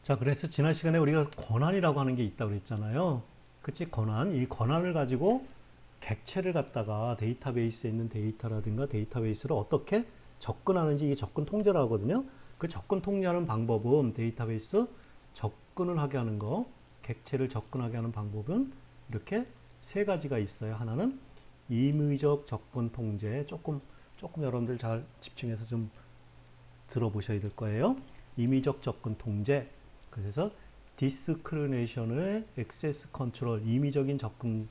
자, 그래서 지난 시간에 우리가 권한이라고 하는 게 있다고 그랬잖아요. 그치? 권한. 이 권한을 가지고 객체를 갖다가 데이터베이스에 있는 데이터라든가 데이터베이스를 어떻게 접근하는지 이게 접근 통제라고 하거든요. 그 접근 통제하는 방법은 데이터베이스 접근을 하게 하는 거, 객체를 접근하게 하는 방법은 이렇게 세 가지가 있어요. 하나는 임의적 접근 통제. 조금 여러분들 잘 집중해서 좀 들어보셔야 될 거예요. 임의적 접근 통제. 그래서 디스크리미네이션의 액세스 컨트롤, 임의적인 접근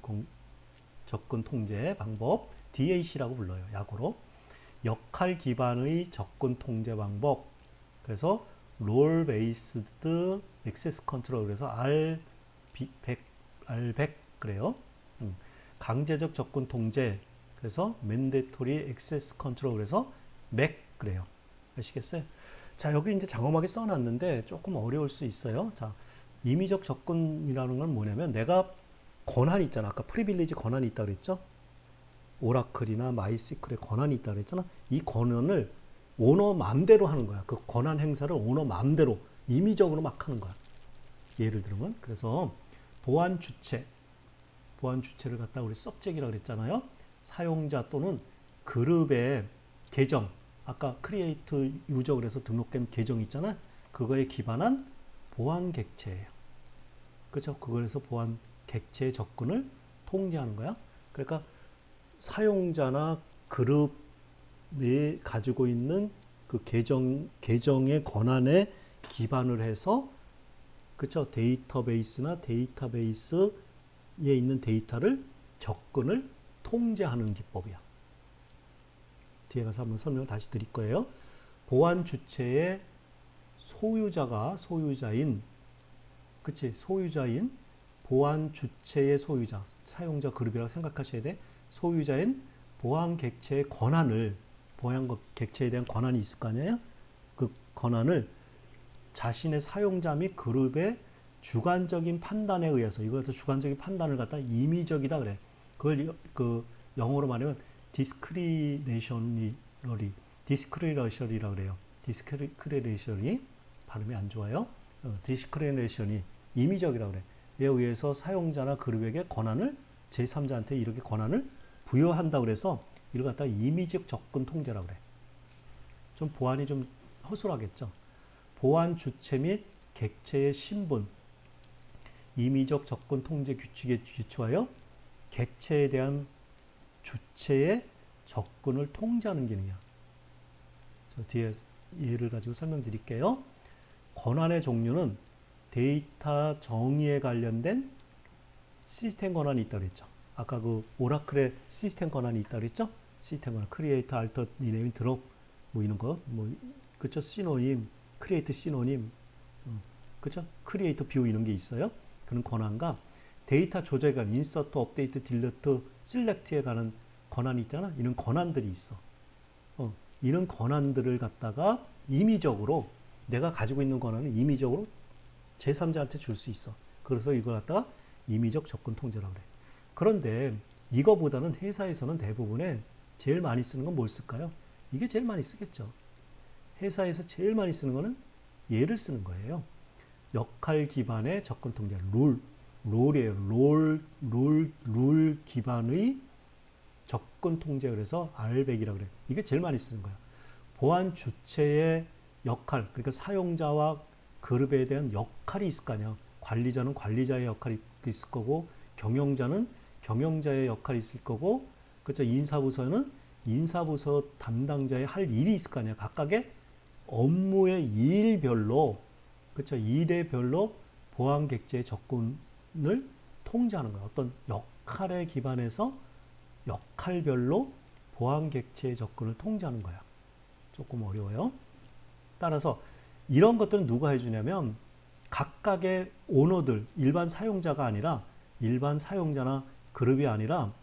통제 방법, DAC라고 불러요. 약어로. 역할 기반의 접근 통제 방법. 그래서 롤 베이스드 액세스 컨트롤. 그래서 R100 그래요. 강제적 접근 통제. 그래서 mandatory access control. 그래서 MAC 그래요. 아시겠어요? 자, 여기 이제 장엄하게 써놨는데 조금 어려울 수 있어요. 자, 임의적 접근이라는 건 뭐냐면 내가 권한이 있잖아. 아까 프리빌리지 권한이 있다고 그랬죠? 오라클이나 마이스클에 권한이 있다고 그랬잖아. 이 권한을 오너 마음대로 하는 거야. 그 권한 행사를 오너 마음대로 임의적으로 막 하는 거야. 예를 들면 그래서 보안 주체를 갖다 우리 서브젝이라고 그랬잖아요. 사용자 또는 그룹의 계정, 아까 크리에이트 유저 그래서 등록된 계정 있잖아. 그거에 기반한 보안 객체예요. 그렇죠? 그거에서 보안 객체의 접근을 통제하는 거야. 그러니까 사용자나 그룹이 가지고 있는 그 계정의 권한에 기반을 해서 그렇죠? 데이터베이스나 데이터베이스에 있는 데이터를 접근을 통제하는 기법이야. 뒤에 가서 한번 설명을 다시 드릴 거예요. 보안 주체의 소유자인 보안 주체의 소유자, 사용자 그룹이라고 생각하셔야 돼. 소유자인 보안 객체의 권한을, 보안 객체에 대한 권한이 있을 거 아니에요? 그 권한을 자신의 사용자 및 그룹의 주관적인 판단에 의해서, 이것도 주관적인 판단을 갖다 임의적이다 그래. 그걸 그 영어로 말하면 디스크리네이션이라고 그래요. 디스크리네이션이 발음이 안 좋아요. 디스크리네이션이 임의적이라고 그래. 이에 의해서 사용자나 그룹에게 권한을 제3자한테 이렇게 권한을 부여한다 그래서 이걸 갖다 임의적 접근 통제라고 그래. 좀 보안이 좀 허술하겠죠. 보안 주체 및 객체의 신분, 임의적 접근 통제 규칙에 기초하여 객체에 대한 주체의 접근을 통제하는 기능이야. 저 뒤에 예를 가지고 설명드릴게요. 권한의 종류는 데이터 정의에 관련된 시스템 권한이 있다고 그랬죠. 아까 그 오라클의 시스템 권한이 있다고 그랬죠. 시스템 권한, 크리에이터, 알터, 리네임, 드롭, 뭐 이런 거, 뭐 그렇죠. 시노님, 크리에이트 시노님, 그렇죠. 크리에이터 뷰 이런 게 있어요. 그런 권한과 데이터 조작에 관한 인서트, 업데이트, 딜리트, 셀렉트에 관한 권한이 있잖아. 이런 권한들이 있어. 이런 권한들을 갖다가 임의적으로 내가 가지고 있는 권한을 임의적으로 제3자한테 줄 수 있어. 그래서 이걸 갖다가 임의적 접근 통제라고 그래. 그런데 이거보다는 회사에서는 대부분에 제일 많이 쓰는 건 뭘 쓸까요? 이게 제일 많이 쓰겠죠. 회사에서 제일 많이 쓰는 거는 얘를 쓰는 거예요. 역할 기반의 접근 통제, 롤이에요. 롤 기반의 접근 통제. 그래서 R100이라고 그래요. 이게 제일 많이 쓰는 거야. 보안 주체의 역할, 그러니까 사용자와 그룹에 대한 역할이 있을 거 아니야. 관리자는 관리자의 역할이 있을 거고, 경영자는 경영자의 역할이 있을 거고, 그렇죠. 인사부서는 인사부서 담당자의 할 일이 있을 거 아니야. 각각의 업무의 일별로, 그렇죠. 일의별로 보안 객체의 접근을 통제하는 거야. 어떤 역할에 기반해서 역할별로 보안 객체의 접근을 통제하는 거야. 조금 어려워요. 따라서 이런 것들은 누가 해주냐면 각각의 오너들, 일반 사용자가 아니라 일반 사용자나 그룹이 아니라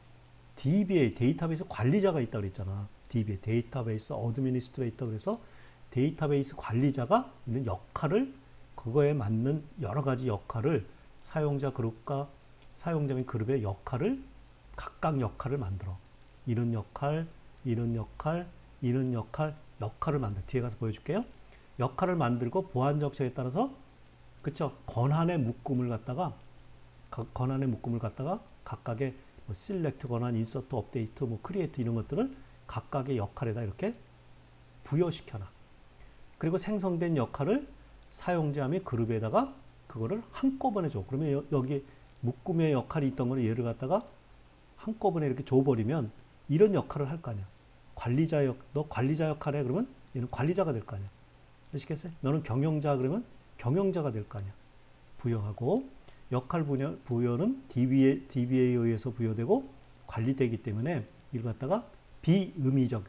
DBA, 데이터베이스 관리자가 있다고 그랬잖아. DBA, 데이터베이스 어드미니스트레이터. 그래서 데이터베이스 관리자가 있는 역할을, 그거에 맞는 여러 가지 역할을 사용자 그룹과 사용자 및 그룹의 역할을, 각각 역할을 만들어. 이런 역할, 이런 역할, 이런 역할을 만들어. 뒤에 가서 보여줄게요. 역할을 만들고 보안 정책에 따라서 그쵸? 권한의 묶음을 갖다가 각각의 뭐 select 권한, insert, update, 뭐 create 이런 것들을 각각의 역할에다 이렇게 부여시켜놔. 그리고 생성된 역할을 사용자 및 그룹에다가 그거를 한꺼번에 줘. 그러면 여기 묶음의 역할이 있던 거를 얘를 갖다가 한꺼번에 이렇게 줘버리면 이런 역할을 할 거 아니야. 너 관리자 역할해. 그러면 얘는 관리자가 될 거 아니야. 아시겠어요? 너는 경영자 그러면 경영자가 될 거 아니야. 부여하고 역할 부여는 DBA에 의해서 부여되고 관리되기 때문에 이걸 갖다가 비의미적,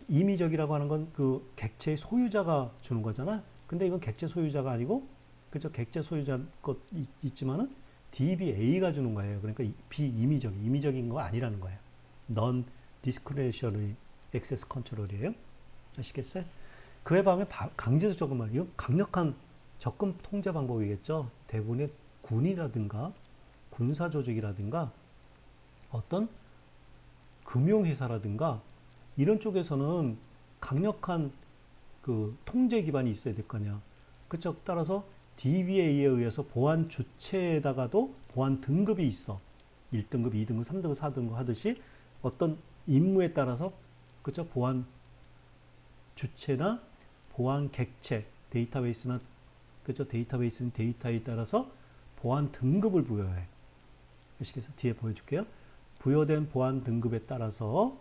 임의적이라고 하는 건 그 객체의 소유자가 주는 거잖아. 근데 이건 객체 소유자가 아니고 그죠? 객체 소유자 것 있지만은 DBA가 주는 거예요. 그러니까 임의적인 거 아니라는 거예요. Non discretionary access control이에요. 아시겠어요? 그에 반면 강제적 접근만, 이건 강력한 접근 통제 방법이겠죠. 대부분의 군이라든가 군사 조직이라든가 어떤 금융회사라든가 이런 쪽에서는 강력한 그 통제 기반이 있어야 될 거 아니야. 그쵸? 따라서 DBA에 의해서 보안 주체에다가도 보안 등급이 있어. 1등급, 2등급, 3등급, 4등급 하듯이 어떤 임무에 따라서 그쵸? 보안 주체나 보안 객체, 데이터베이스나 그죠? 데이터베이스는 데이터에 따라서 보안 등급을 부여해. 아시겠어요? 뒤에 보여줄게요. 부여된 보안 등급에 따라서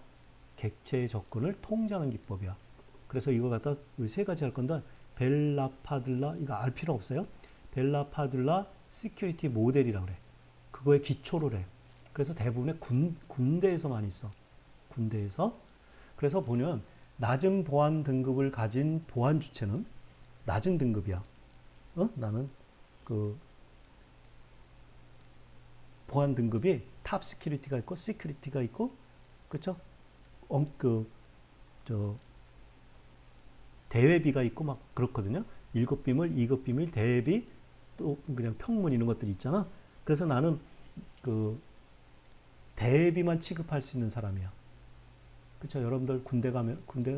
객체의 접근을 통제하는 기법이야. 그래서 이거 갖다 우리 세 가지 할 건데 벨라파들라 이거 알 필요 없어요. 벨라파들라 시큐리티 모델이라고 그래. 그거에 기초를 해. 그래서 대부분의 군대에서 많이 써. 군대에서. 그래서 보면 낮은 보안 등급을 가진 보안 주체는 낮은 등급이야. 나는 그 보안 등급이 탑 시큐리티가 있고 시큐리티가 있고 그렇죠? 대외비가 있고 막 그렇거든요. 1급 비밀, 2급 비밀, 대외비 또 그냥 평문 이런 것들이 있잖아. 그래서 나는 그 대외비만 취급할 수 있는 사람이야. 그렇죠? 여러분들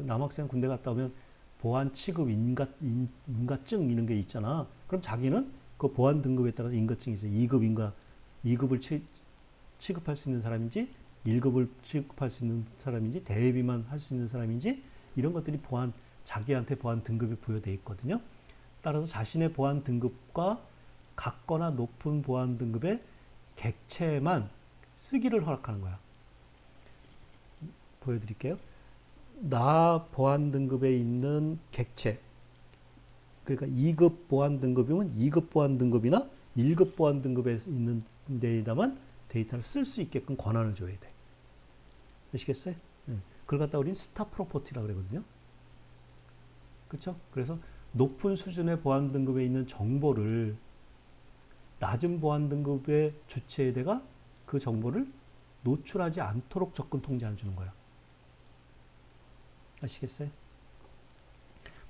남학생 군대 갔다 오면 보안 취급 인가증 이런 게 있잖아. 그럼 자기는 그 보안 등급에 따라서 인가증이 있어요. 2급을 취급할 수 있는 사람인지 1급을 취급할 수 있는 사람인지 대비만 할 수 있는 사람인지 이런 것들이 자기한테 보안 등급이 부여되어 있거든요. 따라서 자신의 보안 등급과 같거나 높은 보안 등급의 객체만 쓰기를 허락하는 거야. 보여드릴게요. 나 보안 등급에 있는 객체, 그러니까 2급 보안 등급이면 2급 보안 등급이나 1급 보안 등급에 있는 데에다만 데이터를 쓸 수 있게끔 권한을 줘야 돼. 아시겠어요? 네. 그걸 갖다 우리는 스타 프로퍼티라고 그러거든요. 그렇죠? 그래서 높은 수준의 보안 등급에 있는 정보를 낮은 보안 등급의 주체에다가 그 정보를 노출하지 않도록 접근 통제해 주는 거야. 아시겠어요?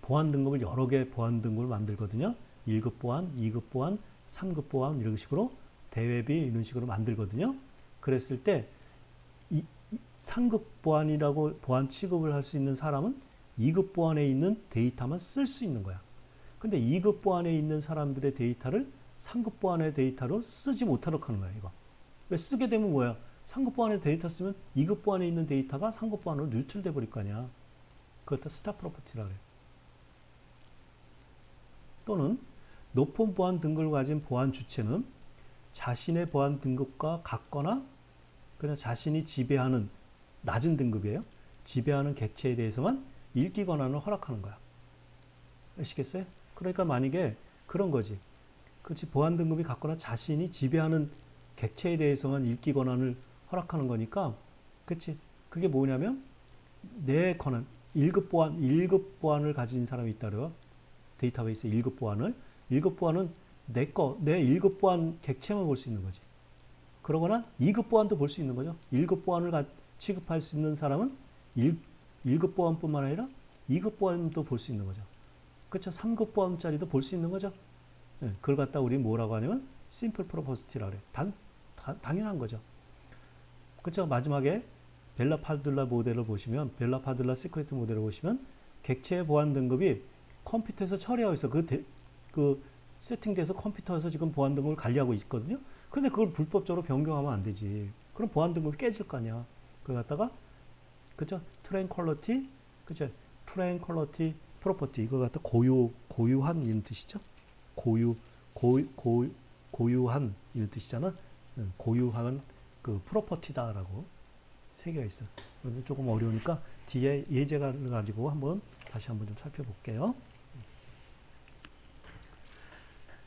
보안 등급을 여러 개의 보안 등급을 만들거든요. 1급 보안, 2급 보안, 3급 보안 이런 식으로 대외비 이런 식으로 만들거든요. 그랬을 때 3급 보안이라고 보안 취급을 할 수 있는 사람은 2급 보안에 있는 데이터만 쓸 수 있는 거야. 근데 2급 보안에 있는 사람들의 데이터를 3급 보안의 데이터로 쓰지 못하도록 하는 거야, 이거. 왜 쓰게 되면 뭐야? 3급 보안의 데이터 쓰면 2급 보안에 있는 데이터가 3급 보안으로 유출돼 버릴 거 아니야. 그걸 다 스타 프로퍼티라고 그래. 또는 높은 보안 등급을 가진 보안 주체는 자신의 보안 등급과 같거나 그냥 자신이 지배하는 낮은 등급이에요. 지배하는 객체에 대해서만 읽기 권한을 허락하는 거야. 아시겠어요? 그러니까 만약에 그런 거지. 그렇지, 보안 등급이 같거나 자신이 지배하는 객체에 대해서만 읽기 권한을 허락하는 거니까, 그렇지. 그게 뭐냐면 내 권한, 1급 보안을 가진 사람이 있다려. 데이터베이스 1급 보안을. 1급 보안은 내 1급 보안 객체만 볼 수 있는 거지. 그러거나 2급 보안도 볼 수 있는 거죠. 1급 보안을 취급할 수 있는 사람은 1급 보안뿐만 아니라 2급 보안도 볼 수 있는 거죠. 그렇죠? 3급 보안짜리도 볼 수 있는 거죠. 네, 그걸 갖다 우리 뭐라고 하냐면 심플 프로퍼시티라고 그래. 당연한 거죠. 그렇죠? 마지막에 벨라파들라 모델을 보시면, 벨라파들라 시크릿 모델을 보시면 객체의 보안 등급이 컴퓨터에서 처리하고 있어. 그 세팅돼서 컴퓨터에서 지금 보안 등급을 관리하고 있거든요. 그런데 그걸 불법적으로 변경하면 안 되지. 그럼 보안 등급이 깨질 거 아니야. 그걸 갖다가 그죠? 트랜퀄리티, 그죠? 트랜퀄리티 프로퍼티 이거 갖다 고유한 이런 뜻이죠. 고유 고유한 이런 뜻이잖아. 고유한 그 프로퍼티다라고 세 개가 있어. 그런데 조금 어려우니까 뒤에 예제를 가지고 다시 한번 좀 살펴볼게요.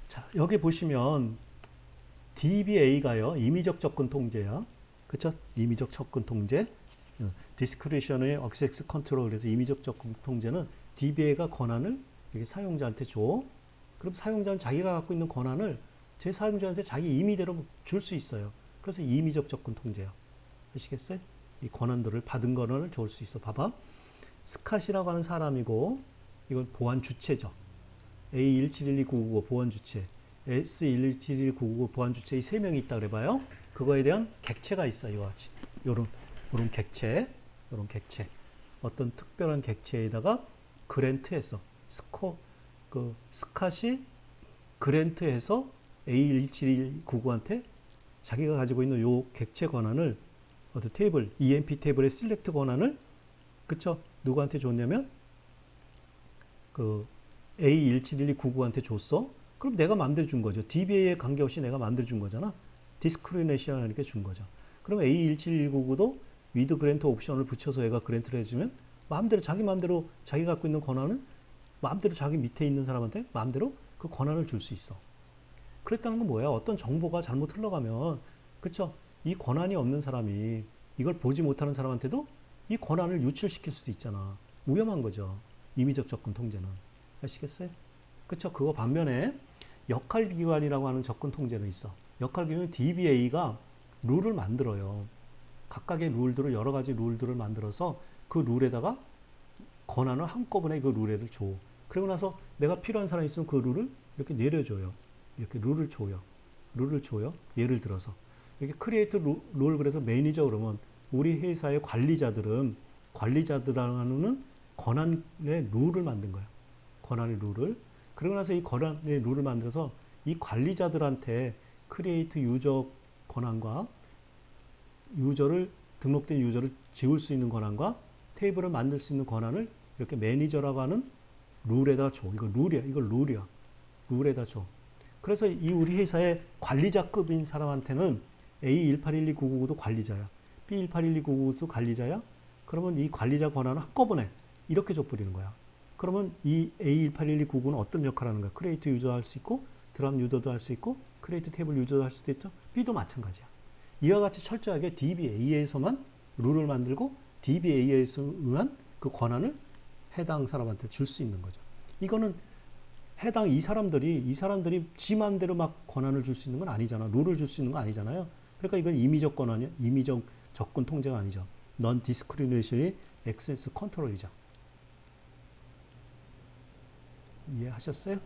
자, 여기 보시면 DBA가요. 임의적 접근 통제야. 그쵸? 임의적 접근 통제. 디스크리션의 액세스 컨트롤. 그래서 임의적 접근 통제는 DBA가 권한을 이게 사용자한테 줘. 그럼 사용자는 자기가 갖고 있는 권한을 제 사용자한테 자기 임의대로 줄 수 있어요. 그래서 임의적 접근 통제야. 아시겠어요? 이 권한들을 받은 권한을 줄 수 있어. 봐봐. 스캇이라고 하는 사람이고 이건 보안 주체죠. A1712995 보안 주체, S1171999 보안 주체 이 세 명이 있다 그래봐요. 그거에 대한 객체가 있어요. 이와 같이. 요런 객체, 어떤 특별한 객체에다가 그랜트해서 스캇이 그랜트해서 A17199한테 자기가 가지고 있는 요 객체 권한을 어떤 테이블, EMP 테이블의 셀렉트 권한을 그쵸? 누구한테 줬냐면 그 A17199한테 줬어. 그럼 내가 마음대로 준 거죠. DBA에 관계없이 내가 마음대로 준 거잖아. 디스크리네이션 이렇게 준 거죠. 그럼 A17199도 위드 그랜트 옵션을 붙여서 얘가 그랜트를 해주면 마음대로 자기 마음대로 자기 갖고 있는 권한은 마음대로 자기 밑에 있는 사람한테 마음대로 그 권한을 줄 수 있어. 그랬다는 건 뭐야? 어떤 정보가 잘못 흘러가면 그쵸? 이 권한이 없는 사람이 이걸 보지 못하는 사람한테도 이 권한을 유출시킬 수도 있잖아. 위험한 거죠. 임의적 접근 통제는. 아시겠어요? 그쵸? 그거 반면에 역할기관이라고 하는 접근 통제는 있어. 역할기관은 DBA가 룰을 만들어요. 각각의 룰들을 여러 가지 룰들을 만들어서 그 룰에다가 권한을 한꺼번에 그 룰에를 줘. 그리고 나서 내가 필요한 사람이 있으면 그 룰을 이렇게 내려줘요. 이렇게 룰을 줘요. 예를 들어서 이렇게 크리에이트 룰 그래서 매니저 그러면 우리 회사의 관리자들은 관리자들하고는 권한의 룰을 만든 거야. 권한의 룰을. 그러고 나서 이 권한의 룰을 만들어서 이 관리자들한테 크리에이트 유저 권한과 등록된 유저를 지울 수 있는 권한과 테이블을 만들 수 있는 권한을 이렇게 매니저라고 하는 룰에다 줘. 이거 룰이야. 룰에다 줘. 그래서 이 우리 회사의 관리자급인 사람한테는 A1812999도 관리자야. B1812999도 관리자야. 그러면 이 관리자 권한을 한꺼번에 이렇게 줘버리는 거야. 그러면 이 A1812999는 어떤 역할을 하는 거야? 크리에이트 유저 할 수 있고 드랍 유저도 할 수 있고 크리에이트 테이블 유저도 할 수도 있죠. B도 마찬가지야. 이와 같이 철저하게 DBA에서만 룰을 만들고 DBA에서만 그 권한을 해당 사람한테 줄 수 있는 거죠. 이거는 해당 이 사람들이 지 마음대로 막 권한을 줄 수 있는 건 아니잖아. 룰을 줄 수 있는 거 아니잖아요. 그러니까 이건 임의적 권한이야. 임의적 접근 통제가 아니죠. non discriminatory access control이죠. 이해하셨어요?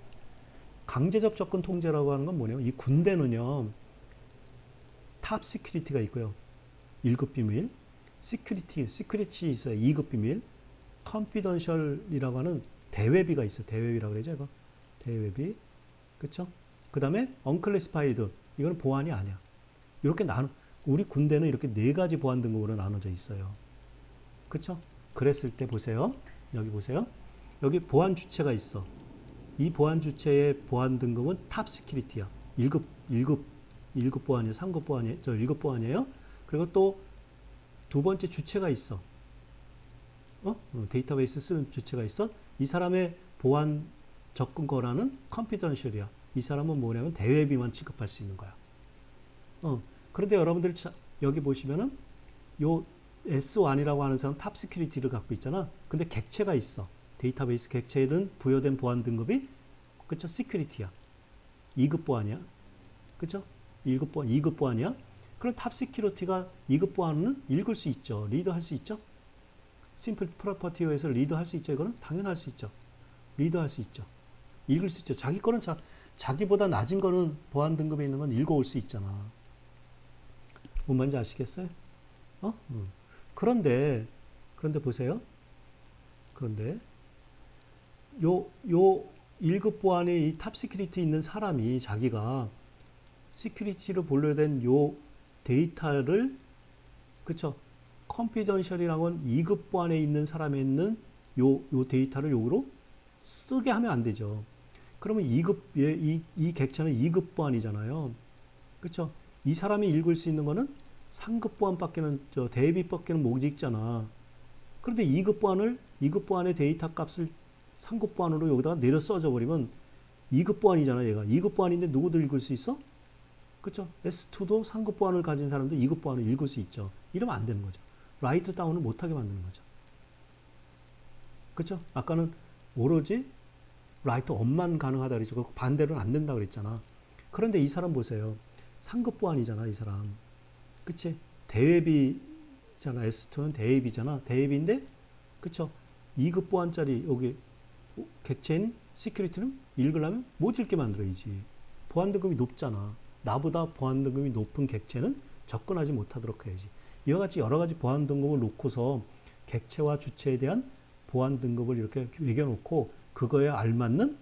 강제적 접근 통제라고 하는 건 뭐냐면 이 군대는요. 탑 시큐리티가 있고요. 1급 비밀, 시큐리티 있어요. 2급 비밀, 컨피던셜이라고 하는 대외비가 있어요. 대외비라고 그러죠. 이거. 대외비. 그쵸? 그 다음에 언클래시파이드. 이거는 보안이 아니야. 이렇게 우리 군대는 이렇게 네 가지 보안 등급으로 나눠져 있어요. 그쵸? 그랬을 때 보세요. 여기 보세요. 여기 보안 주체가 있어. 이 보안 주체의 보안 등급은 탑 시큐리티야. 1급 보안이에요. 3급 보안이에요. 1급 보안이에요. 그리고 또 두 번째 주체가 있어. 데이터베이스 쓰는 주체가 있어. 이 사람의 보안 접근 권한은 컨피던셜이야. 이 사람은 뭐냐면 대외비만 취급할 수 있는 거야. 그런데 여러분들 여기 보시면은 요 S1이라고 하는 사람 탑 시큐리티를 갖고 있잖아. 근데 객체가 있어. 데이터베이스 객체는 부여된 보안 등급이 그쵸? 시큐리티야. 2급 보안이야. 그쵸? 1급 보안, 2급 보안이야. 그럼 탑 시큐리티가 2급 보안은 읽을 수 있죠. 리드할 수 있죠. 심플 프로퍼티에서 리드할 수 있죠. 이거는 당연할 수 있죠. 리드할 수 있죠. 읽을 수 있죠. 자기 거는 자기보다 낮은 거는 보안 등급에 있는 건 읽어올 수 있잖아. 뭔 말인지 아시겠어요? 그런데 보세요. 그런데 1급 보안에 이 탑 시큐리티 있는 사람이 자기가 시큐리티를 보려야 된 요 데이터를, 그쵸? 컨피던셜이라고는 2급 보안에 있는 사람에 있는 요 데이터를 요로 쓰게 하면 안 되죠. 그러면 2급, 이 객체는 2급 보안이잖아요. 그쵸? 이 사람이 읽을 수 있는 거는 3급 보안밖에는, 대비밖에는 못 읽잖아. 그런데 2급 보안의 데이터 값을 3급 보안으로 여기다가 내려 써줘 버리면 2급 보안이잖아, 얘가. 2급 보안인데 누구도 읽을 수 있어? 그쵸? S2도 3급 보안을 가진 사람도 2급 보안을 읽을 수 있죠. 이러면 안 되는 거죠. 라이트 다운을 못하게 만드는 거죠. 그쵸? 아까는 오로지 라이트 업만 가능하다 그랬죠. 반대로는 안 된다 그랬잖아. 그런데 이 사람 보세요. 3급 보안이잖아, 이 사람. 그치? 대회비잖아. S2는 대회비잖아. 대회비인데, 그쵸? 2급 보안짜리 여기 객체인 시큐리티는 읽으려면 못 읽게 만들어야지. 보안 등급이 높잖아. 나보다 보안 등급이 높은 객체는 접근하지 못하도록 해야지. 이와 같이 여러 가지 보안 등급을 놓고서 객체와 주체에 대한 보안 등급을 이렇게 매겨놓고 그거에 알맞는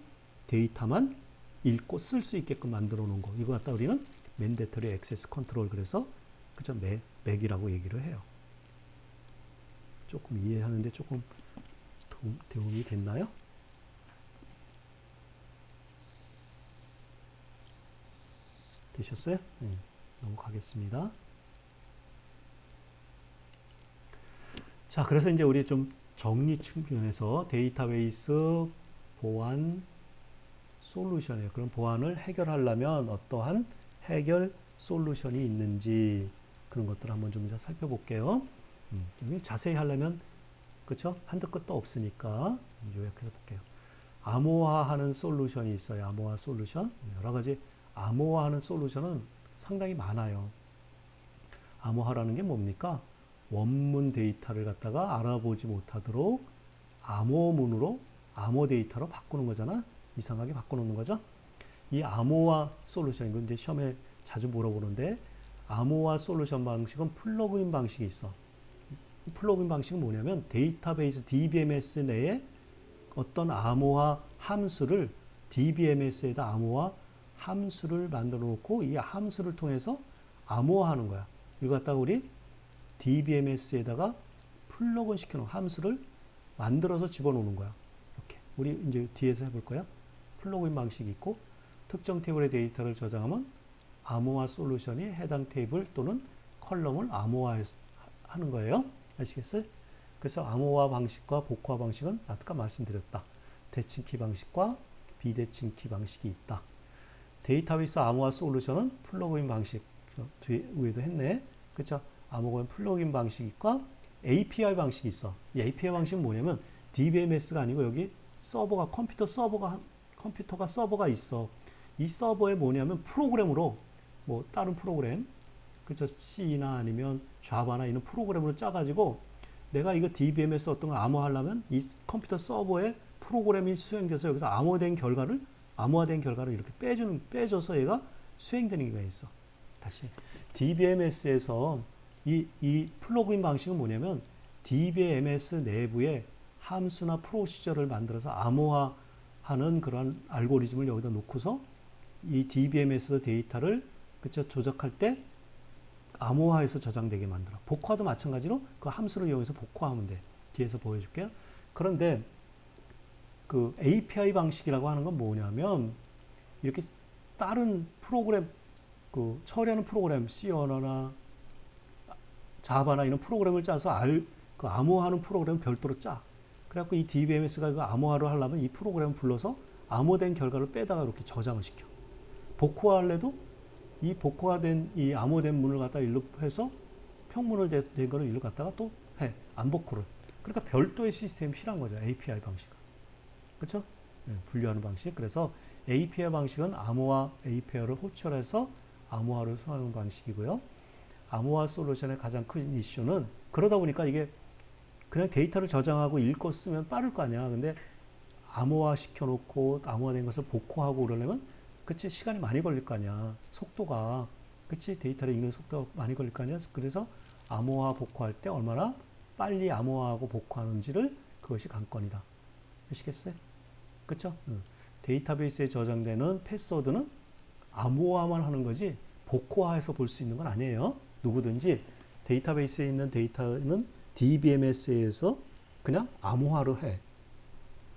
데이터만 읽고 쓸 수 있게끔 만들어 놓은 거. 이거 갖다 우리는 맨데터리 액세스 컨트롤, 그래서 그죠? 맥이라고 얘기를 해요. 조금 이해하는데 조금 도움이 됐나요? 되셨어요? 네, 넘어가겠습니다. 자, 그래서 이제 우리 좀 정리 측면에서 데이터베이스 보안 솔루션이에요. 그럼 보안을 해결하려면 어떠한 해결 솔루션이 있는지 그런 것들을 한번 좀 살펴볼게요. 좀 자세히 하려면 그렇죠? 한도 끝도 없으니까 요약해서 볼게요. 암호화하는 솔루션이 있어요. 암호화 솔루션. 여러 가지 암호화하는 솔루션은 상당히 많아요. 암호화라는 게 뭡니까? 원문 데이터를 갖다가 알아보지 못하도록 암호문으로, 암호 데이터로 바꾸는 거잖아. 이상하게 바꿔놓는 거죠. 이 암호화 솔루션, 이건 이제 시험에 자주 물어보는데, 암호화 솔루션 방식은 플러그인 방식이 있어. 이 플러그인 방식은 뭐냐면 데이터베이스 DBMS 내에 어떤 암호화 함수를 DBMS에다 암호화 함수를 만들어 놓고 이 함수를 통해서 암호화하는 거야. 이거 갖다가 우리 DBMS에다가 플러그인 시켜놓은 함수를 만들어서 집어넣는 거야. 이렇게. 우리 이제 뒤에서 해볼 거야. 플러그인 방식이 있고 특정 테이블의 데이터를 저장하면 암호화 솔루션이 해당 테이블 또는 컬럼을 암호화하는 거예요. 아시겠어요? 그래서 암호화 방식과 복호화 방식은 아까 말씀드렸다. 대칭키 방식과 비대칭키 방식이 있다. 데이터베이스 암호화 솔루션은 플러그인 방식, 뒤에 위에도 했네. 그렇죠? 암호화 플러그인 방식과 API 방식이 있어. 이 API 방식은 뭐냐면 DBMS가 아니고 여기 서버가 컴퓨터가 서버가 있어. 이 서버에 뭐냐면 프로그램으로 뭐 다른 프로그램, 그렇죠? C나 아니면 자바나 이런 프로그램으로 짜가지고 내가 이거 DBMS 어떤 걸 암호하려면 이 컴퓨터 서버에 프로그램이 수행돼서 여기서 암호화된 결과를 이렇게 빼줘서 얘가 수행되는 경우가 있어. 다시 DBMS에서 이 플러그인 방식은 뭐냐면 DBMS 내부에 함수나 프로시저를 만들어서 암호화하는 그런 알고리즘을 여기다 놓고서 이 DBMS 데이터를 그쵸 조작할 때 암호화해서 저장되게 만들어. 복화도 마찬가지로 그 함수를 이용해서 복화하면 돼. 뒤에서 보여줄게요. 그런데 그 API 방식이라고 하는 건 뭐냐면 이렇게 다른 프로그램 그 처리하는 프로그램 C 언어나 자바나 이런 프로그램을 짜서 그 암호화하는 프로그램 별도로 짜. 그래갖고 이 DBMS가 그 암호화를 하려면 이 프로그램을 불러서 암호된 결과를 빼다가 이렇게 저장을 시켜. 복호화할래도 이 복호화된 이 암호된 문을 갖다 일로 해서 평문을 된 거를 일로 갖다가 또 해. 안 복호를. 그러니까 별도의 시스템이 필요한 거죠. API 방식은. 그렇죠? 네, 분류하는 방식. 그래서 API 방식은 암호화 API를 호출해서 암호화를 수행하는 방식이고요. 암호화 솔루션의 가장 큰 이슈는 그러다 보니까 이게 그냥 데이터를 저장하고 읽고 쓰면 빠를 거 아니야. 근데 암호화 시켜놓고 암호화된 것을 복호하고 그러려면 그치 시간이 많이 걸릴 거 아니야. 속도가 그치 데이터를 읽는 속도가 많이 걸릴 거 아니야. 그래서 암호화 복호할 때 얼마나 빨리 암호화하고 복호하는지를 그것이 관건이다. 아시겠어요? 그쵸? 데이터베이스에 저장되는 패스워드는 암호화만 하는 거지 복호화해서 볼 수 있는 건 아니에요. 누구든지 데이터베이스에 있는 데이터는 DBMS에서 그냥 암호화를 해.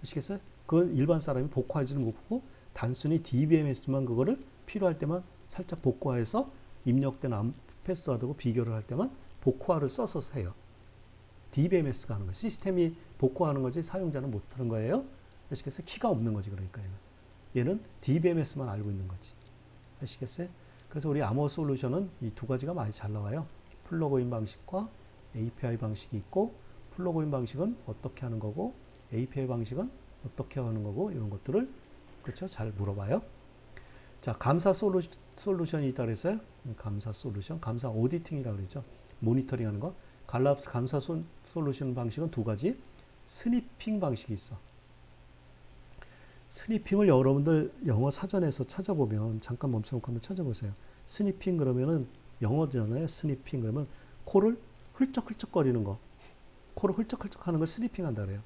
아시겠어요? 그건 일반 사람이 복호하지는 못하고 단순히 DBMS만 그거를 필요할 때만 살짝 복호화해서 입력된 패스워드하고 비교를 할 때만 복호화를 써서 해요. DBMS가 하는 거예요. 시스템이 복호하는 거지 사용자는 못하는 거예요. 아시겠어요? 키가 없는 거지 그러니까 얘는 DBMS만 알고 있는 거지. 아시겠어요? 그래서 우리 암호 솔루션은 이 두 가지가 많이 잘 나와요. 플러그인 방식과 API 방식이 있고 플러그인 방식은 어떻게 하는 거고 API 방식은 어떻게 하는 거고 이런 것들을 그렇죠? 잘 물어봐요. 자, 감사 솔루션이 있다 그랬어요. 감사 솔루션, 감사 오디팅이라고 그러죠. 모니터링 하는 거. 감사 솔루션 방식은 두 가지. 스니핑 방식이 있어. 스니핑을 여러분들 영어 사전에서 찾아보면 잠깐 멈춰놓고 한번 찾아보세요. 스니핑 그러면은 영어잖아요. 스니핑 그러면 코를 훌쩍훌쩍거리는 거. 코를 훌쩍훌쩍 하는 걸 스니핑 한다 그래요.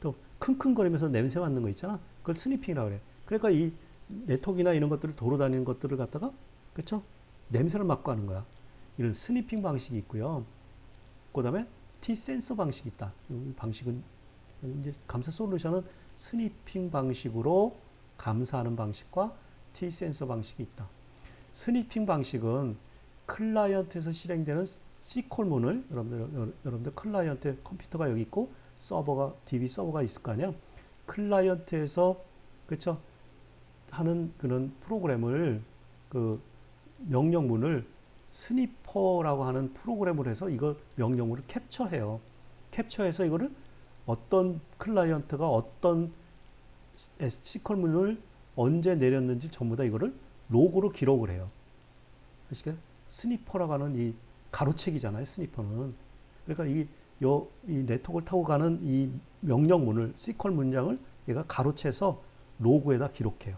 또 킁킁거리면서 냄새 맡는 거 있잖아. 그걸 스니핑이라고 그래. 그러니까 이 네트워크나 이런 것들을 돌아다니는 것들을 갖다가 그렇죠? 냄새를 맡고 하는 거야. 이런 스니핑 방식이 있고요. 그다음에 T-센서 방식이 있다. 이 방식은 이제 감사 솔루션은 스니핑 방식으로 감사하는 방식과 T-센서 방식이 있다. 스니핑 방식은 클라이언트에서 실행되는 C콜문을 여러분들 클라이언트 컴퓨터가 여기 있고 서버가 DB 서버가 있을 거 아니야. 클라이언트에서 그렇죠? 하는 그런 프로그램을 그 명령문을 스니퍼라고 하는 프로그램을 해서 이걸 명령문을 캡처해요. 캡처해서 이거를 어떤 클라이언트가 어떤 C콜문을 언제 내렸는지 전부 다 이거를 로그로 기록을 해요. 아시겠어요? 스니퍼라고 하는 이 가로채기잖아요. 스니퍼는. 그러니까 이 네트워크를 타고 가는 이 명령문을 C콜 문장을 얘가 가로채서 로그에다 기록해요.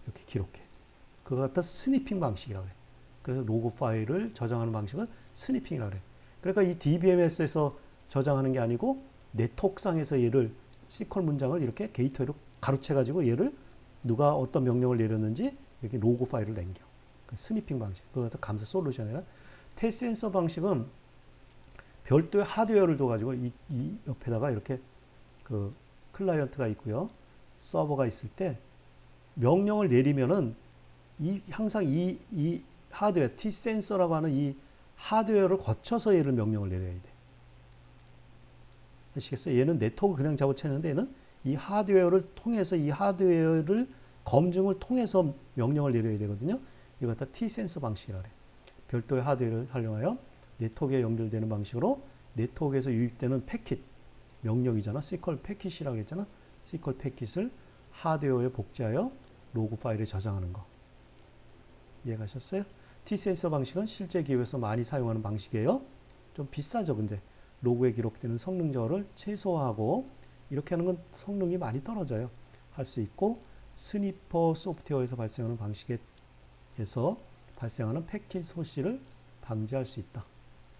이렇게 기록해. 그거 갖다 스니핑 방식이라고 해. 그래서 로그 파일을 저장하는 방식을 스니핑이라고 해. 그러니까 이 DBMS에서 저장하는 게 아니고 네트워크상에서 얘를 C콜 문장을 이렇게 게이트웨이로 가로채가지고 얘를 누가 어떤 명령을 내렸는지 이렇게 로그 파일을 남겨. 스니핑 방식. 그거 갖다 감사 솔루션이라. T-센서 방식은 별도의 하드웨어를 둬가지고 이 옆에다가 이렇게 그 클라이언트가 있고요. 서버가 있을 때 명령을 내리면은 항상 이 하드웨어, T-센서라고 하는 이 하드웨어를 거쳐서 얘를 명령을 내려야 돼. 아시겠어요? 얘는 네트워크 그냥 잡아채는데 얘는 이 하드웨어를 통해서 이 하드웨어를 검증을 통해서 명령을 내려야 되거든요. 이거 갖다 T-센서 방식이라고 해요. 별도의 하드웨어를 활용하여 네트워크에 연결되는 방식으로 네트워크에서 유입되는 패킷, 명령이잖아. C콜 패킷이라고 했잖아. C콜 패킷을 하드웨어에 복제하여 로그 파일에 저장하는 거. 이해가셨어요? T-센서 방식은 실제 기업에서 많이 사용하는 방식이에요. 좀 비싸죠, 근데. 로그에 기록되는 성능 저하를 최소화하고 이렇게 하는 건 성능이 많이 떨어져요. 할 수 있고 스니퍼 소프트웨어에서 발생하는 방식에서 발생하는 패킷 소시를 방지할 수 있다.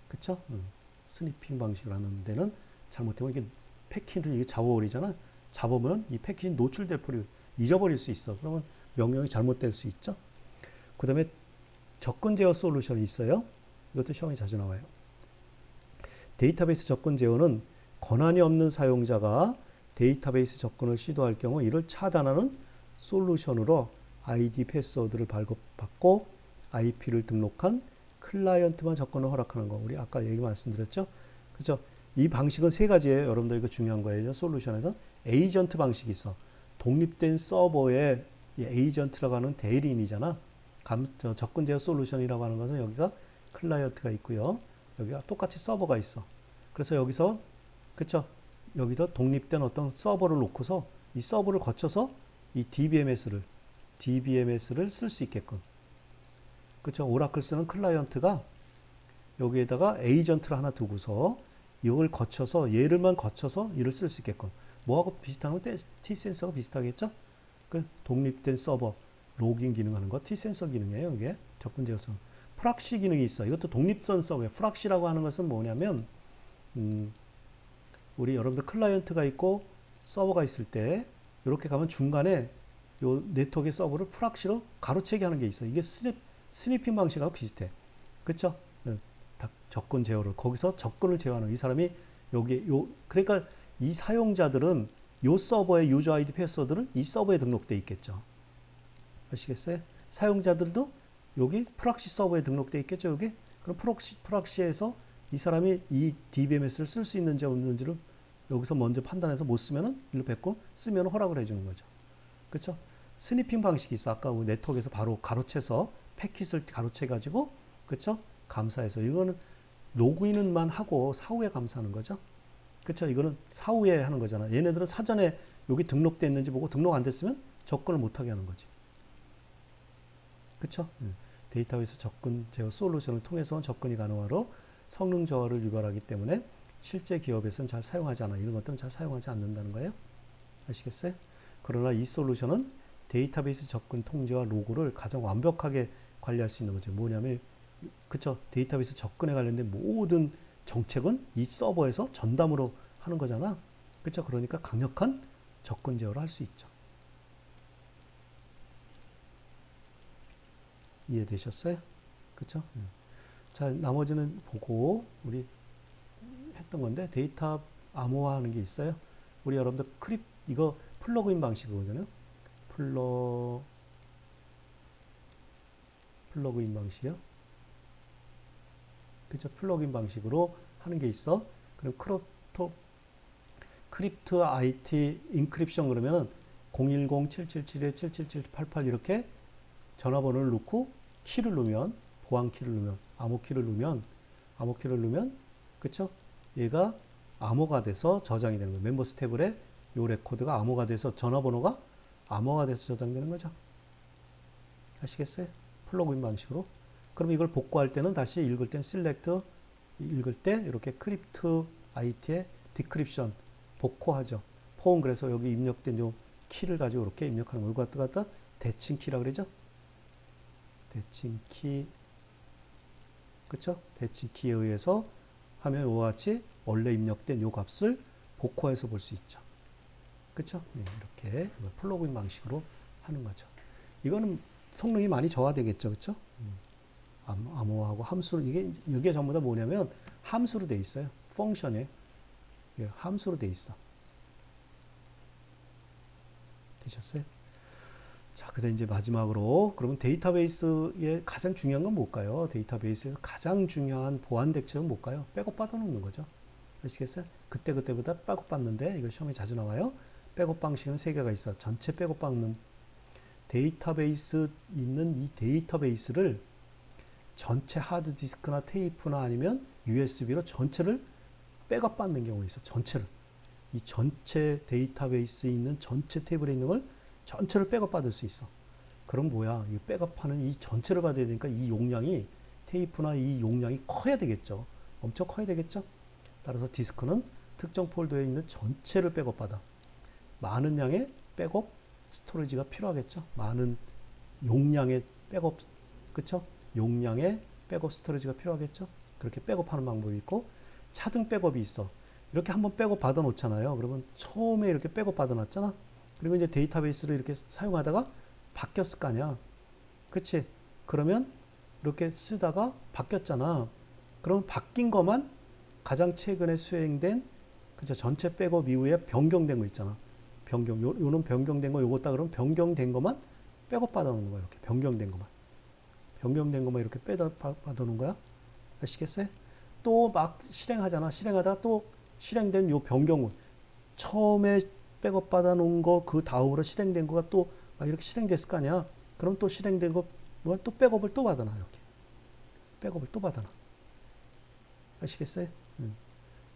그쵸? 스니핑 방식이라는 데는 잘못되면 이게 패킷을 이게 잡아버리잖아. 잡으면 이 패킷이 노출될 뿌리 잊어버릴 수 있어. 그러면 명령이 잘못될 수 있죠. 그 다음에 접근 제어 솔루션이 있어요. 이것도 시험에 자주 나와요. 데이터베이스 접근 제어는 권한이 없는 사용자가 데이터베이스 접근을 시도할 경우 이를 차단하는 솔루션으로 아이디 패스워드를 발급받고 IP를 등록한 클라이언트만 접근을 허락하는 거. 우리 아까 얘기 말씀드렸죠? 그죠? 이 방식은 세 가지예요. 여러분들 이거 중요한 거예요. 솔루션에서 에이전트 방식이 있어. 독립된 서버에 이 에이전트라고 하는 대리인이잖아. 접근 제어 솔루션이라고 하는 것은 여기가 클라이언트가 있고요. 여기가 똑같이 서버가 있어. 그래서 여기서 그쵸? 여기서 독립된 어떤 서버를 놓고서 이 서버를 거쳐서 이 DBMS를 쓸 수 있게끔. 그쵸? 오라클 쓰는 클라이언트가 여기에다가 에이전트를 하나 두고서 이걸 거쳐서 얘를만 거쳐서 이를 쓸 수 있게끔. 뭐하고 비슷한 건 T-센서가 비슷하겠죠? 그 독립된 서버 로깅 기능하는 거 T-센서 기능이에요. 이게 접근 제어 솔루션. 프락시 기능이 있어. 이것도 독립선 서버예요. 프락시라고 하는 것은 뭐냐면 우리 여러분들 클라이언트가 있고 서버가 있을 때 이렇게 가면 중간에 요 네트워크의 서버를 프락시로 가로채기 하는 게 있어. 이게 스니핑 방식하고 비슷해. 그쵸? 접근 제어를 거기서 접근을 제어하는 이 사람이 여기 그러니까 이 사용자들은 요 서버의 유저 아이디 패스워드를 이 서버에 등록돼 있겠죠. 아시겠어요? 사용자들도 여기 프락시 서버에 등록돼 있겠죠. 여기 그럼 프락시에서 이 사람이 이 DBMS를 쓸 수 있는지 없는지를 여기서 먼저 판단해서 못 쓰면은 일로 뱉고 쓰면 허락을 해주는 거죠. 그렇죠? 스니핑 방식이 있어. 아까 네트워크에서 바로 가로채서 패킷을 가로채 가지고 그렇죠? 감사해서 이거는 로그인은만 하고 사후에 감사하는 거죠. 그렇죠? 이거는 사후에 하는 거잖아. 얘네들은 사전에 여기 등록돼 있는지 보고 등록 안 됐으면 접근을 못 하게 하는 거지. 그렇죠? 데이터베이스 접근 제어 솔루션을 통해서 접근이 가능하로 성능 저하를 유발하기 때문에 실제 기업에서는 잘 사용하지 않아. 이런 것들은 잘 사용하지 않는다는 거예요. 아시겠어요? 그러나 이 솔루션은 데이터베이스 접근 통제와 로그를 가장 완벽하게 관리할 수 있는 거죠. 뭐냐면 그쵸? 데이터베이스 접근에 관련된 모든 정책은 이 서버에서 전담으로 하는 거잖아. 그쵸? 그러니까 강력한 접근 제어를 할 수 있죠. 이해되셨어요? 그쵸? 자, 나머지는 보고 우리 했던 건데 데이터 암호화하는 게 있어요. 우리 여러분들 이거 플러그인 방식이거든요. 플러그인 방식이요. 그쵸? 플러그인 방식으로 하는 게 있어. 그럼 크립트 IT 인크립션 그러면은 010-777-77788 이렇게 전화번호를 넣고 키를 넣으면 보안 키를 넣으면 암호 키를 넣으면 그쵸? 얘가 암호가 돼서 저장이 되는 거예요. 멤버스 태블에 요 레코드가 암호가 돼서 전화번호가 암호가 돼서 저장되는 거죠. 아시겠어요? 플러그인 방식으로. 그럼 이걸 복구할 때는 다시 읽을 땐 select 읽을 때 이렇게 크립트 IT의 디크립션 복호하죠. 포은 그래서 여기 입력된 요 키를 가지고 이렇게 입력하는 거. 이거 갖다 대칭 키라고 그러죠. 대칭 키. 그쵸? 대칭 키에 의해서 하면 이와 같이 원래 입력된 요 값을 복호해서 볼 수 있죠. 그쵸? 네, 이렇게 플러그인 방식으로 하는 거죠. 이거는 성능이 많이 저하되겠죠. 그쵸? 암호하고 함수로, 이게 전부 다 뭐냐면 함수로 돼 있어요. 펑션에. 예, 함수로 돼 있어. 되셨어요? 자, 그다음 이제 마지막으로 그러면 데이터베이스의 가장 중요한 건 뭘까요? 데이터베이스에서 가장 중요한 보안 대책은 뭘까요? 백업 받아놓는 거죠. 아시겠어요? 그때보다 백업 받는데 이거 시험에 자주 나와요. 백업 방식은 3개가 있어. 전체 백업 받는 데이터베이스 있는 이 데이터베이스를 전체 하드디스크나 테이프나 아니면 USB로 전체를 백업 받는 경우가 있어. 전체를. 이 전체 데이터베이스에 있는 전체 테이블에 있는 걸 전체를 백업 받을 수 있어. 그럼 뭐야? 이 백업하는 이 전체를 받아야 되니까 이 용량이 테이프나 이 용량이 커야 되겠죠. 엄청 커야 되겠죠. 따라서 디스크는 특정 폴더에 있는 전체를 백업 받아. 많은 양의 백업 스토리지가 필요하겠죠. 많은 용량의 백업, 그쵸? 용량의 백업 스토리지가 필요하겠죠. 그렇게 백업하는 방법이 있고 차등 백업이 있어. 이렇게 한번 백업 받아 놓잖아요. 그러면 처음에 이렇게 백업 받아 놨잖아. 그리고 이제 데이터베이스를 이렇게 사용하다가 바뀌었을 거 아니야. 그치? 그러면 이렇게 쓰다가 바뀌었잖아. 그럼 바뀐 것만 가장 최근에 수행된 그쵸? 전체 백업 이후에 변경된 거 있잖아. 요는 변경된 거 요거다 그러면 변경된 것만 백업 받아 놓는 거야. 이렇게 변경된 것만 이렇게 받아 놓은 거야. 아시겠어요? 또 막 실행하잖아. 실행하다가 또 실행된 요 변경은 처음에 백업 받아 놓은 거 그 다음으로 실행된 거가 또 막 이렇게 실행됐을 거 아니야. 그럼 또 실행된 거 또 백업을 또 받아놔. 이렇게 백업을 또 받아놔. 아시겠어요?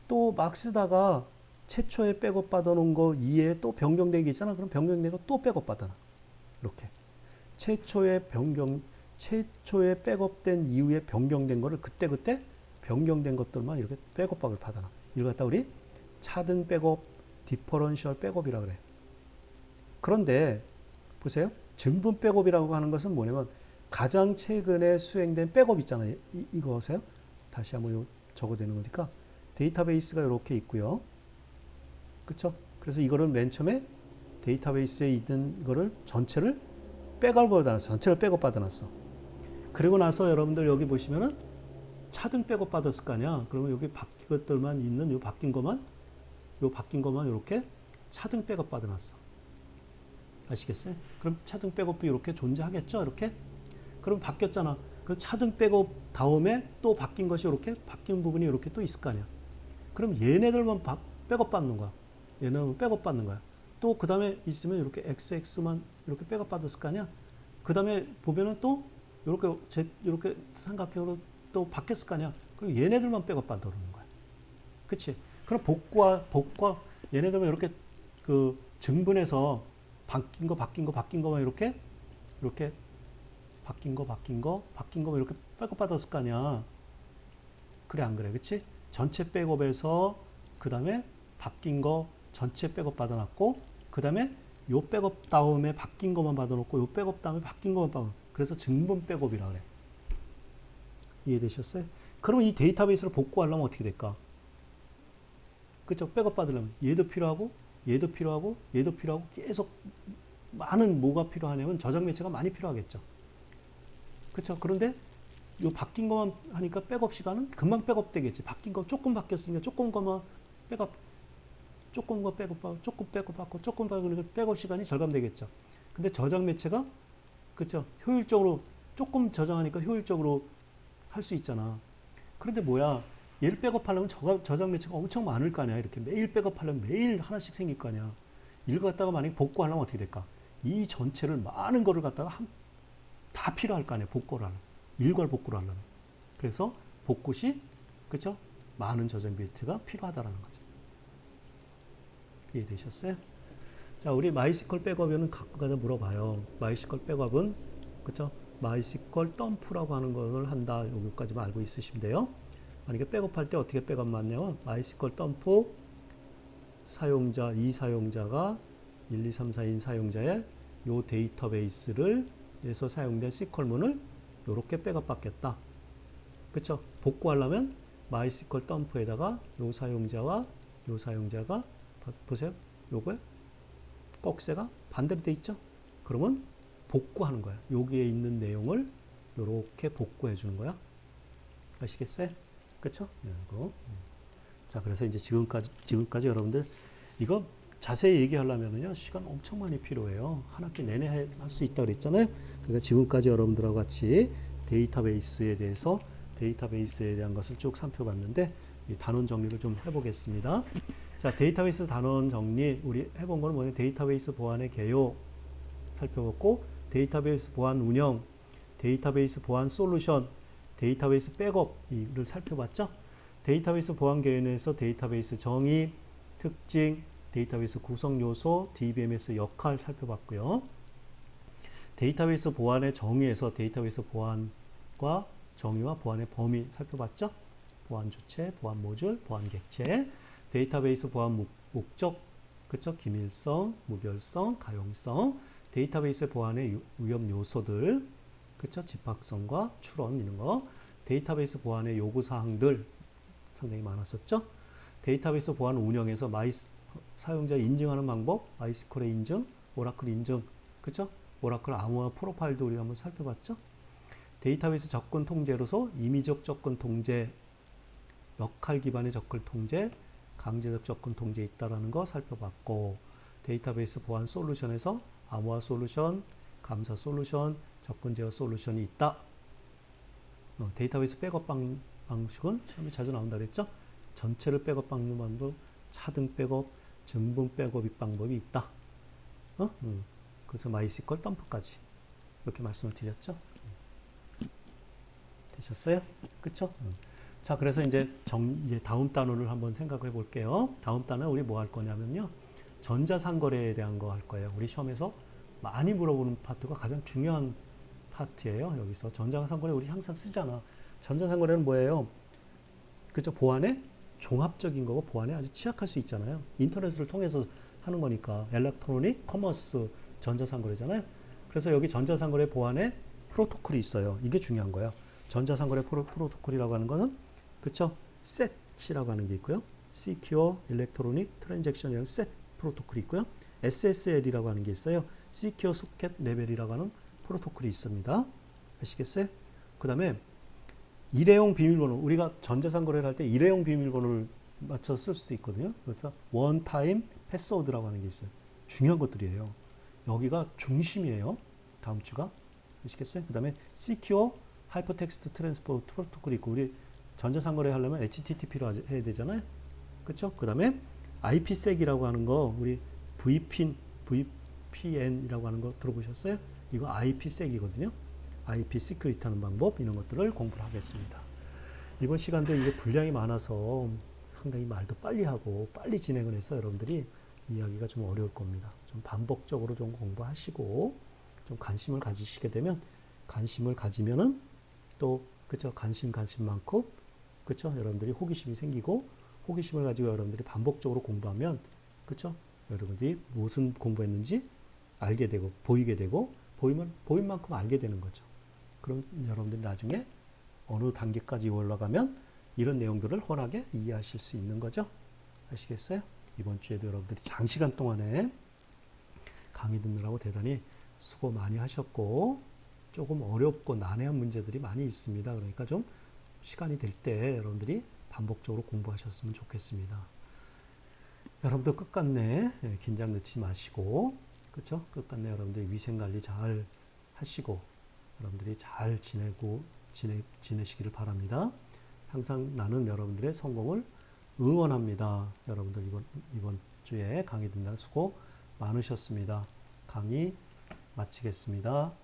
또 막 쓰다가 최초에 백업 받아 놓은 거 이외에 또 변경된 게 있잖아. 그럼 변경된 거 또 백업 받아놔. 이렇게 최초에 백업된 이후에 변경된 거를 그때 변경된 것들만 이렇게 백업박을 받아놔. 이걸 갖다 우리 차등 백업, 디퍼런셜 백업이라 그래. 그런데 보세요. 증분 백업이라고 하는 것은 뭐냐면 가장 최근에 수행된 백업 있잖아요. 이거 보세요. 다시 한번 적어되는 거니까 데이터베이스가 이렇게 있고요. 그렇죠? 그래서 이거를 맨 처음에 데이터베이스에 있는 거를 전체를 백업 받아놨어. 전체를 백업 받아놨어. 그리고 나서 여러분들 여기 보시면은 차등 백업 받았을 거 아니야. 그러면 여기 바뀐 것들만 있는 요 바뀐 것만 이렇게 차등 백업 받아놨어. 아시겠어요? 그럼 차등 백업도 이렇게 존재하겠죠? 이렇게? 그럼 바뀌었잖아. 그 차등 백업 다음에 또 바뀐 것이 이렇게 바뀐 부분이 이렇게 또 있을 거 아니야. 그럼 얘네들만 백업 받는 거야. 얘네들만 백업 받는 거야. 또 그 다음에 있으면 이렇게 XX만 이렇게 백업 받았을 거 아니야. 그 다음에 보면은 또 이렇게 삼각형으로 또 바뀌었을 거 아니야. 그럼 얘네들만 백업 받아오는 거야. 그치? 그럼 복과 얘네들만 이렇게 그 증분해서 바뀐 거만 이렇게 바뀐 거만 이렇게 백업 받았을 거 아니야. 그래, 안 그래? 그치? 전체 백업에서 그 다음에 바뀐 거 전체 백업 받아놨고, 그 다음에 요 백업 다음에 바뀐 것만 받아놓고, 요 백업 다음에 바뀐 것만 받아놓고, 그래서 증분 백업이라 그래. 이해되셨어요? 그러면 이 데이터베이스를 복구하려면 어떻게 될까? 그쵸? 백업 받으려면 얘도 필요하고, 얘도 필요하고, 얘도 필요하고, 계속 많은 뭐가 필요하냐면 저장 매체가 많이 필요하겠죠. 그쵸? 그런데 요 바뀐 것만 하니까 백업 시간은 금방 백업 되겠지. 바뀐 거 조금 바뀌었으니까 조금 거만 백업, 조금 거 백업하고, 조금 백업하고, 조금 그러니까 백업 시간이 절감되겠죠. 근데 저장 매체가, 그쵸? 효율적으로, 조금 저장하니까 효율적으로 할 수 있잖아. 그런데 뭐야, 얘를 백업하려면 저장 매체가 엄청 많을 거 아니야. 이렇게 매일 백업하려면 매일 하나씩 생길 거 아니야. 이걸 갖다가 만약에 복구하려면 어떻게 될까? 이 전체를 많은 거를 갖다가 다 필요할 거 아니야. 복구를 하려면. 일괄 복구를 하려면. 그래서 복구 시, 그쵸? 많은 저장 비트가 필요하다라는 거죠. 이해되셨어요? 자, 우리 마이스컬 백업에는 가끔가다 물어봐요. 마이스컬 백업은, 그쵸? 마이스컬 덤프라고 하는 것을 한다. 여기까지만 알고 있으시면 돼요. 만약에 백업할 때 어떻게 백업 맞냐면, 마이스컬 덤프 사용자, 이 사용자가 1, 2, 3, 4인 사용자의 요 데이터베이스를 에서 사용된 SQL문을 요렇게 백업 받겠다. 그쵸? 복구하려면 마이스컬 덤프에다가 요 사용자와 요 사용자가 보세요. 요거에 꺽쇠가 반대로 돼 있죠? 그러면 복구하는 거야. 여기에 있는 내용을 요렇게 복구해 주는 거야. 아시겠어요? 그쵸? 이거. 자, 그래서 이제 지금까지 여러분들 이거 자세히 얘기하려면요 시간 엄청 많이 필요해요. 한 학기 내내 할 수 있다고 그랬잖아요. 그러니까 지금까지 여러분들하고 같이 데이터베이스에 대한 것을 쭉 살펴봤는데 이 단원 정리를 좀 해보겠습니다. 자, 데이터베이스 단원 정리 우리 해본 거는 뭐냐? 데이터베이스 보안의 개요 살펴봤고, 데이터베이스 보안 운영, 데이터베이스 보안 솔루션, 데이터베이스 백업을 살펴봤죠. 데이터베이스 보안 개요에서 데이터베이스 정의, 특징, 데이터베이스 구성 요소, DBMS 역할 살펴봤고요. 데이터베이스 보안의 정의에서 데이터베이스 보안과 정의와 보안의 범위 살펴봤죠. 보안 주체, 보안 모듈, 보안 객체, 데이터베이스 보안 목적, 그쵸? 기밀성, 무별성, 가용성, 데이터베이스 보안의 위험 요소들, 그쵸? 집합성과 출원 이런 거, 데이터베이스 보안의 요구 사항들 상당히 많았었죠. 데이터베이스 보안 운영에서 사용자 인증하는 방법, 마이스컬의 인증, 오라클 인증, 그쵸? 오라클 암호화 프로파일도 우리가 한번 살펴봤죠. 데이터베이스 접근 통제로서 임의적 접근 통제, 역할 기반의 접근 통제, 강제적 접근 통제 있다라는 거 살펴봤고, 데이터베이스 보안 솔루션에서 암호화 솔루션, 감사 솔루션, 접근 제어 솔루션이 있다. 데이터베이스 백업 방식은 시험에 자주 나온다 그랬죠. 전체를 백업 받는 방법, 차등 백업, 증분 백업 방법이 있다. 그래서 마이스컬 덤프까지 이렇게 말씀을 드렸죠. 되셨어요? 그쵸? 자, 그래서 이제 다음 단원을 한번 생각해 볼게요. 다음 단원 우리 뭐 할 거냐면요. 전자상거래에 대한 거 할 거예요. 우리 시험에서 많이 물어보는 파트가 가장 중요한 파트예요. 여기서 전자상거래 우리 항상 쓰잖아. 전자상거래는 뭐예요? 그죠? 보안에 종합적인 거고 보안에 아주 취약할 수 있잖아요. 인터넷을 통해서 하는 거니까. 일렉트로닉 커머스 전자상거래잖아요. 그래서 여기 전자상거래 보안에 프로토콜이 있어요. 이게 중요한 거예요. 전자상거래 프로토콜이라고 하는 거는 그쵸? 셋이라고 하는 게 있고요. Secure Electronic Transaction이라는 셋 프로토콜이 있고요. SSL이라고 하는 게 있어요. Secure Socket Level이라고 하는 프로토콜이 있습니다. 아시겠어요? 그 다음에 일회용 비밀번호, 우리가 전자상 거래를 할 때 일회용 비밀번호를 맞춰 쓸 수도 있거든요. 그래서 원타임 패스워드라고 하는 게 있어요. 중요한 것들이에요. 여기가 중심이에요. 다음 주가. 아시겠어요? 그 다음에 Secure Hypertext Transfer 프로토콜이 있고, 우리 전자상 거래 하려면 HTTP로 해야 되잖아요. 그렇죠? 그 다음에 IPsec이라고 하는 거, 우리 VPN이라고 하는 거 들어보셨어요? 이거 IPsec이거든요. IP 시큐리티 하는 방법, 이런 것들을 공부를 하겠습니다. 이번 시간도 이게 분량이 많아서 상당히 말도 빨리 하고 빨리 진행을 해서 여러분들이 이해하기가 좀 어려울 겁니다. 좀 반복적으로 좀 공부하시고 좀 관심을 가지시게 되면, 관심을 가지면은 또 그쵸, 관심 많고 그쵸, 여러분들이 호기심이 생기고, 호기심을 가지고 여러분들이 반복적으로 공부하면 그쵸, 여러분들이 무슨 공부했는지 알게 되고 보이게 되고, 보인 만큼 알게 되는 거죠. 그럼 여러분들이 나중에 어느 단계까지 올라가면 이런 내용들을 훤하게 이해하실 수 있는 거죠. 아시겠어요? 이번 주에도 여러분들이 장시간 동안에 강의 듣느라고 대단히 수고 많이 하셨고, 조금 어렵고 난해한 문제들이 많이 있습니다. 그러니까 좀 시간이 될 때 여러분들이 반복적으로 공부하셨으면 좋겠습니다. 여러분들 끝끝내 긴장 넣지 마시고, 그렇죠? 끝끝내 여러분들이 위생관리 잘 하시고 여러분들이 잘 지내시기를 바랍니다. 항상 나는 여러분들의 성공을 응원합니다. 여러분들 이번 주에 강의 듣느라 수고 많으셨습니다. 강의 마치겠습니다.